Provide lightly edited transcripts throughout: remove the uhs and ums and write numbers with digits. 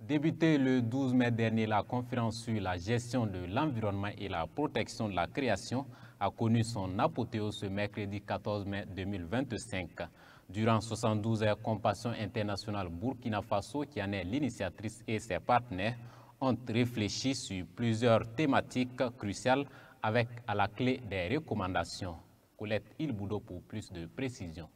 Débutée le 12 mai dernier, la conférence sur la gestion de l'environnement et la protection de la création a connu son apothéose ce mercredi 14 mai 2025. Durant 72 heures, Compassion Internationale Burkina Faso, qui en est l'initiatrice, et ses partenaires ont réfléchi sur plusieurs thématiques cruciales avec à la clé des recommandations. Colette Ilboudo pour plus de précisions.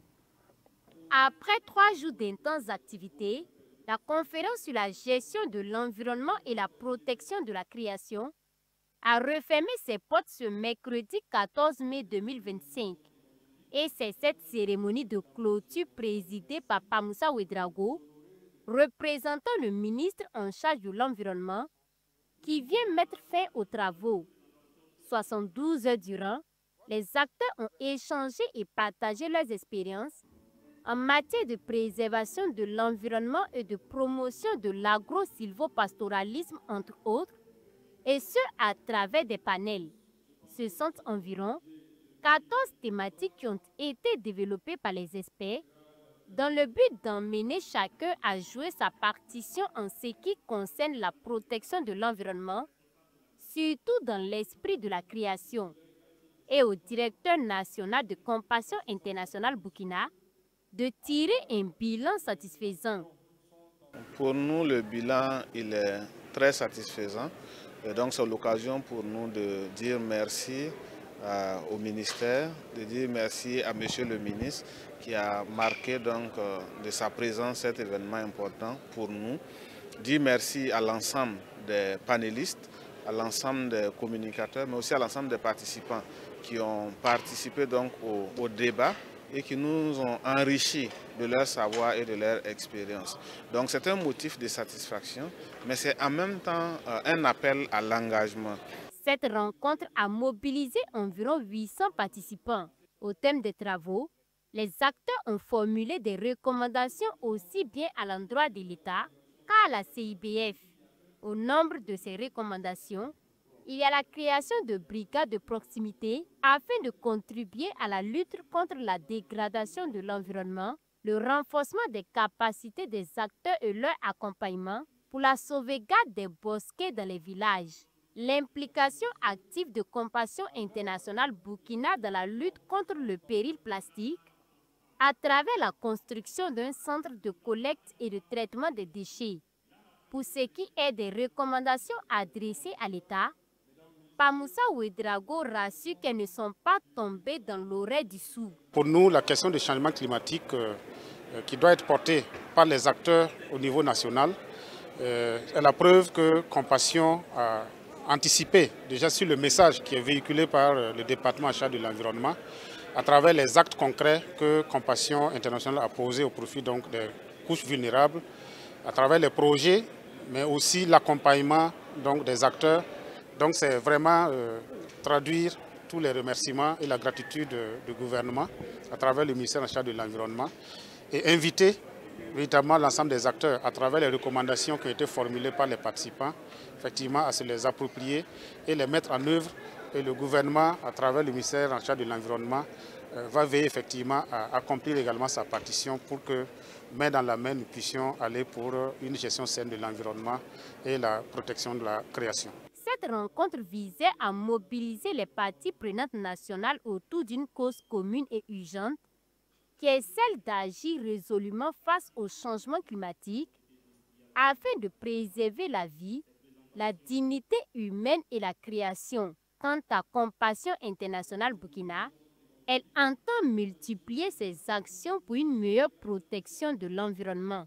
Après 3 jours d'intenses activités, la conférence sur la gestion de l'environnement et la protection de la création a refermé ses portes ce mercredi 14 mai 2025. Et c'est cette cérémonie de clôture présidée par Pamoussa Ouedraogo, représentant le ministre en charge de l'environnement, qui vient mettre fin aux travaux. 72 heures durant, les acteurs ont échangé et partagé leurs expériences en matière de préservation de l'environnement et de promotion de l'agro-sylvopastoralisme, entre autres, et ce à travers des panels. Ce sont environ 14 thématiques qui ont été développées par les experts dans le but d'emmener chacun à jouer sa partition en ce qui concerne la protection de l'environnement, surtout dans l'esprit de la création, et au directeur national de Compassion Internationale Burkina de tirer un bilan satisfaisant. Pour nous, le bilan il est très satisfaisant. Et donc c'est l'occasion pour nous de dire merci au ministère, de dire merci à Monsieur le ministre qui a marqué donc de sa présence cet événement important pour nous. Dire merci à l'ensemble des panélistes, à l'ensemble des communicateurs, mais aussi à l'ensemble des participants qui ont participé donc au débat et qui nous ont enrichis de leur savoir et de leur expérience. Donc c'est un motif de satisfaction, mais c'est en même temps un appel à l'engagement. Cette rencontre a mobilisé environ 800 participants. Au thème des travaux, les acteurs ont formulé des recommandations aussi bien à l'endroit de l'État qu'à la CIBF. Au nombre de ces recommandations, il y a la création de brigades de proximité afin de contribuer à la lutte contre la dégradation de l'environnement, le renforcement des capacités des acteurs et leur accompagnement pour la sauvegarde des bosquets dans les villages, l'implication active de Compassion Internationale Burkina dans la lutte contre le péril plastique à travers la construction d'un centre de collecte et de traitement des déchets. Pour ce qui est des recommandations adressées à l'État, Pamoussa Ouedraogo rassure qu'elles ne sont pas tombées dans l'oreille du sourd. Pour nous, la question du changement climatique qui doit être portée par les acteurs au niveau national est la preuve que Compassion a anticipé déjà sur le message qui est véhiculé par le département en charge de l'environnement à travers les actes concrets que Compassion Internationale a posés au profit donc des couches vulnérables, à travers les projets, mais aussi l'accompagnement donc des acteurs. Donc c'est vraiment traduire tous les remerciements et la gratitude du gouvernement à travers le ministère en charge de l'environnement et inviter véritablement l'ensemble des acteurs à travers les recommandations qui ont été formulées par les participants, effectivement à se les approprier et les mettre en œuvre. Et le gouvernement, à travers le ministère en charge de l'environnement, va veiller effectivement à accomplir également sa partition pour que, main dans la main, nous puissions aller pour une gestion saine de l'environnement et la protection de la création. Cette rencontre visait à mobiliser les parties prenantes nationales autour d'une cause commune et urgente, qui est celle d'agir résolument face au changement climatique afin de préserver la vie, la dignité humaine et la création. Quant à Compassion Internationale Burkina, elle entend multiplier ses actions pour une meilleure protection de l'environnement.